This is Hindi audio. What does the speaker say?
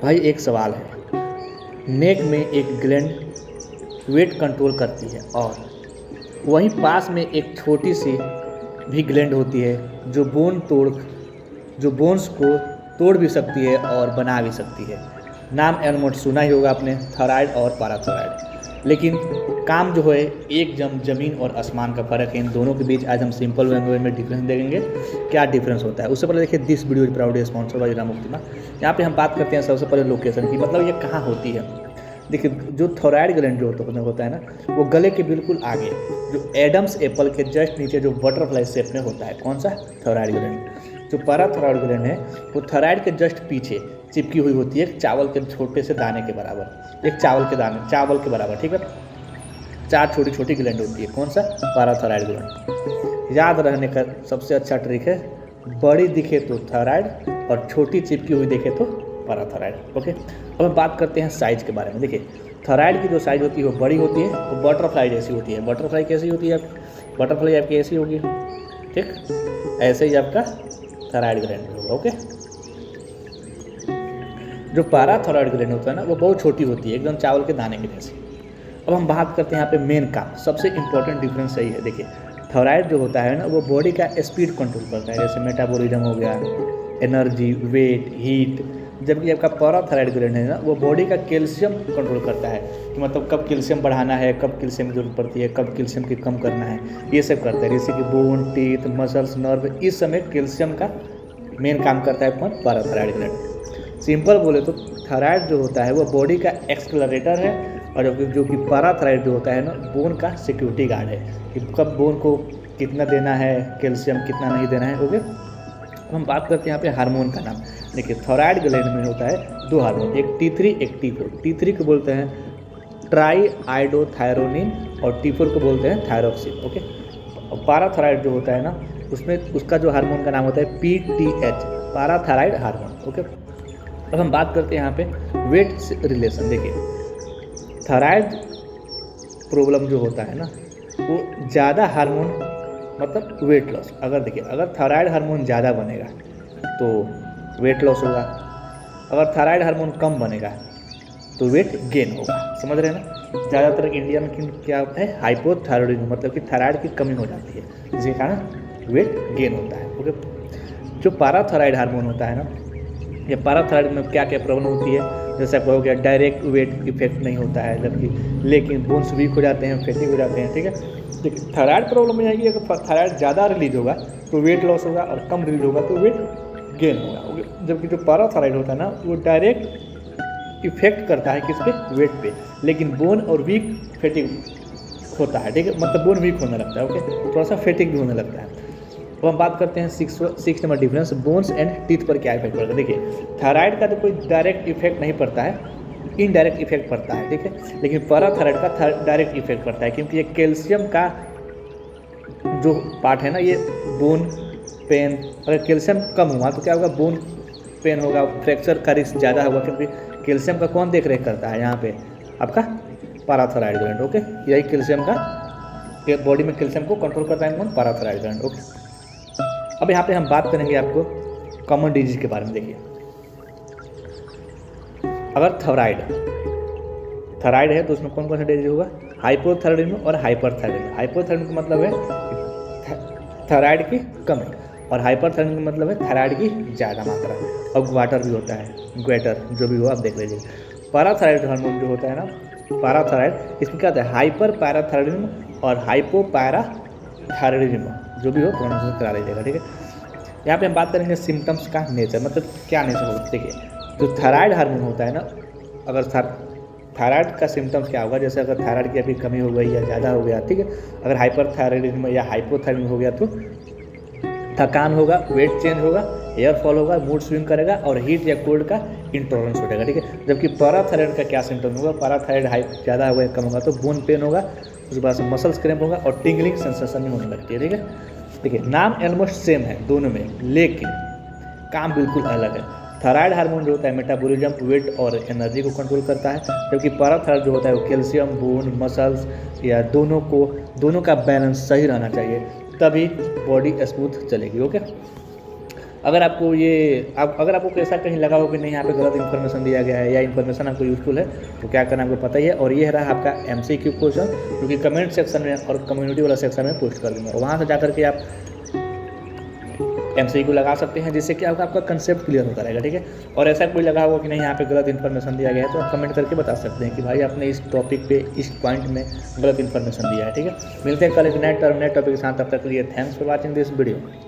भाई एक सवाल है, नेक में एक ग्लैंड वेट कंट्रोल करती है और वहीं पास में एक छोटी सी भी ग्लैंड होती है जो बोन्स को तोड़ भी सकती है और बना भी सकती है। नाम ऑलमोस्ट सुना ही होगा आपने, थायराइड और पैराथायराइड। लेकिन काम जो है एक ज़मीन और आसमान का फ़र्क है इन दोनों के बीच। आज हम सिंपल लैंग्वेज में डिफरेंस देखेंगे, क्या डिफरेंस होता है। उससे पहले देखिए, this video is proudly sponsored by Ram optima. यहाँ पे हम बात करते हैं सबसे पहले लोकेशन की, मतलब ये कहाँ होती है। देखिए, जो थायराइड ग्लैंड जो होता है ना, वो गले के बिल्कुल आगे, जो एडम्स एप्पल के जस्ट नीचे जो बटरफ्लाई शेप में होता है। कौन सा? Thyroid gland. जो पैराथायराइड ग्लैंड है वो थायराइड के जस्ट पीछे चिपकी हुई होती है, चावल के छोटे से दाने के बराबर, एक चावल के बराबर, ठीक है। 4 छोटी छोटी ग्लैंड होती है। कौन सा? Parathyroid gland. याद रखने का सबसे अच्छा ट्रिक है, बड़ी दिखे तो थायराइड और छोटी चिपकी हुई दिखे तो पैराथायराइड। ओके, अब हम बात करते हैं साइज के बारे में। देखिए, थायराइड की जो साइज होती है वो बड़ी होती है, वो बटरफ्लाई जैसी होती है। बटरफ्लाई कैसी होती है? बटरफ्लाई आपकी ऐसी होगी, ठीक, ऐसे ही आपका थायराइड ग्लैंड होगा। ओके, जो पैराथायराइड ग्लैंड होता है ना, वो बहुत छोटी होती है, एकदम चावल के दाने की जैसी। अब हम बात करते हैं यहाँ पे मेन काम, सबसे इंपॉर्टेंट डिफरेंस यही है। देखिए, थायराइड जो होता है ना, वो बॉडी का स्पीड कंट्रोल करता है, जैसे मेटाबॉलिज्म हो गया, एनर्जी, वेट, हीट। जबकि आपका पैराथायराइड ग्लैंड है ना, वो बॉडी का कैल्शियम कंट्रोल करता है, कि मतलब कब कैल्शियम बढ़ाना है, कब कैल्शियम की जरूरत पड़ती है, कब कैल्शियम की कम करना है, ये सब करता है। जैसे कि बोन, टीथ, मसल्स, नर्व, इस समय कैल्शियम का मेन काम करता है कौन? Parathyroid gland. सिंपल बोले तो थायराइड जो होता है वो बॉडी का एक्सक्लरेटर है, और जो कि पैराथायराइड जो होता है ना, बोन का सिक्योरिटी गार्ड है, कि कब बोन को कितना देना है कैल्शियम, कितना नहीं देना है। ओके, हम बात करते हैं यहाँ पे हार्मोन का नाम। देखिए, थायराइड ग्लैंड में होता है 2 हार्मोन, एक T3 एक T4। T3 को बोलते हैं ट्राई आइडोथायरोनिन और T4 को बोलते हैं थायरोक्सिन। ओके, और पैराथायराइड जो होता है ना, उसमें उसका जो हार्मोन का नाम होता है PTH, पैराथायराइड हार्मोन। ओके, अब हम बात करते हैं यहाँ पे वेट से रिलेशन। देखिए, थायराइड प्रॉब्लम जो होता है ना, वो ज़्यादा हार्मोन मतलब वेट लॉस। अगर देखिए, अगर थायराइड हार्मोन ज़्यादा बनेगा तो वेट लॉस होगा, अगर थायराइड हार्मोन कम बनेगा तो वेट गेन होगा। समझ रहे हैं ना? ज़्यादातर इंडियन की क्या होता है, हाइपोथायरॉयडिज्म, मतलब कि थायराइड की कमी हो जाती है, जिसके कारण वेट गेन होता है। ओके, जो पैराथायराइड हार्मोन होता है ना, ये पैराथायराइड में क्या क्या प्रॉब्लम होती है, जैसे आपको हो गया, डायरेक्ट वेट इफेक्ट नहीं होता है, जबकि लेकिन बोन्स वीक हो जाते हैं, फैटी हो जाते हैं, ठीक है। लेकिन थायराइड प्रॉब्लम में आएगी, अगर थायराइड ज़्यादा रिलीज होगा तो वेट लॉस होगा, और कम रिलीज होगा तो वेट गेन होगा। जबकि जो पैराथायराइड होता है ना, वो डायरेक्ट इफेक्ट करता है किस पे? वेट पे, लेकिन बोन और वीक फैटिक होता है, ठीक है, मतलब बोन वीक होने लगता है। ओके, थोड़ा सा फैटिक भी होने लगता है। अब हम बात करते हैं 6 number difference, bones and teeth पर क्या इफेक्ट पड़ता है। देखिए, थायराइड का तो कोई डायरेक्ट इफेक्ट नहीं पड़ता है, इनडायरेक्ट इफेक्ट पड़ता है, ठीक है। लेकिन पैराथायराइड का डायरेक्ट इफेक्ट पड़ता है, क्योंकि ये कैल्शियम का जो पार्ट है ना, ये बोन पेन, अगर कैल्शियम कम हुआ तो क्या होगा? बोन पेन होगा, फ्रैक्चर का रिस्क ज़्यादा होगा, क्योंकि कैल्शियम का कौन देख रेख करता है यहाँ पे? आपका पैराथायराइड ग्लैंड। ओके, यही कैल्शियम का बॉडी में कैल्शियम को कंट्रोल करता है कौन? Parathyroid gland. ओके, अब यहाँ पे हम बात करेंगे आपको कॉमन डिजीज के बारे में। देखिए, अगर थायराइड है तो उसमें कौन कौन सा डिजीज होगा? हाइपोथायराइडिज्म और हाइपरथायराइडिज्म। हाइपोथायराइडिज्म का मतलब है थायराइड की कमी, और हाइपरथायराइडिज्म का मतलब है थायराइड की ज़्यादा मात्रा। और ग्वाटर भी होता है, ग्वेटर, जो भी हो आप देख लीजिए। पैराथायराइड हार्मोन जो होता है ना, पैराथायराइड, इसमें क्या होता है? हाइपर पैराथायराइडिज्म और हाइपोपैराथायराइडिज्म, जो भी हो प्रोनाउंसिएशन करा लीजिएगा, ठीक है। यहाँ पे हम बात करेंगे सिम्टम्स का नेचर, मतलब क्या नेचर होगा। देखिए, जो थायराइड हार्मोन होता है ना, अगर थायराइड का सिम्टम्स क्या होगा, जैसे अगर थायराइड की अभी कमी हो गई या ज़्यादा हो गया, ठीक है, अगर हाइपरथायराइडिज्म या हाइपोथायराइडिज्म हो गया तो थकान होगा, वेट चेंज होगा, हेयर फॉल होगा, मूड स्विंग करेगा, और हीट या कोल्ड का इंटॉलरेंस हो जाएगा, ठीक है। जबकि पैराथायराइड का क्या सिम्टम होगा? पैराथायराइड हाई ज़्यादा होगा, कम होगा तो बोन पेन होगा, उसके बाद से मसल्स क्रैम्प होगा, और टिंगलिंग सेंसेशन भी होने लगती है, ठीक है। देखिए, नाम ऑलमोस्ट सेम है दोनों में, लेकिन काम बिल्कुल अलग है। थायराइड हार्मोन जो होता है मेटाबॉलिज्म, वेट और एनर्जी को कंट्रोल करता है, जबकि पैराथायराइड जो होता है वो कैल्शियम, बोन, मसल्स या दोनों का बैलेंस सही रहना चाहिए, तभी बॉडी स्मूथ चलेगी। ओके, अगर आपको अगर आपको ऐसा कहीं लगा हो कि नहीं यहाँ पे गलत इन्फॉर्मेशन दिया गया है या इन्फॉर्मेशन आपको यूजफुल है, तो क्या करना आपको पता ही है। और ये रहा आपका MCQ क्वेश्चन, जो कि कमेंट सेक्शन में और कम्युनिटी वाला सेक्शन में पोस्ट कर दूँगा, और वहाँ से जाकर के आप MCQ लगा सकते हैं, जिससे कि आपका कंसेप्ट क्लियर होता रहेगा, ठीक है। और ऐसा कोई लगा होगा कि नहीं यहाँ पे गलत इन्फॉर्मेशन दिया गया है, तो आप कमेंट करके बता सकते हैं कि भाई आपने इस टॉपिक पे इस पॉइंट में गलत इन्फॉर्मेशन दिया है, ठीक है। मिलते हैं कल एक नए टॉपिक के साथ, तब तक के लिए thanks for watching this video.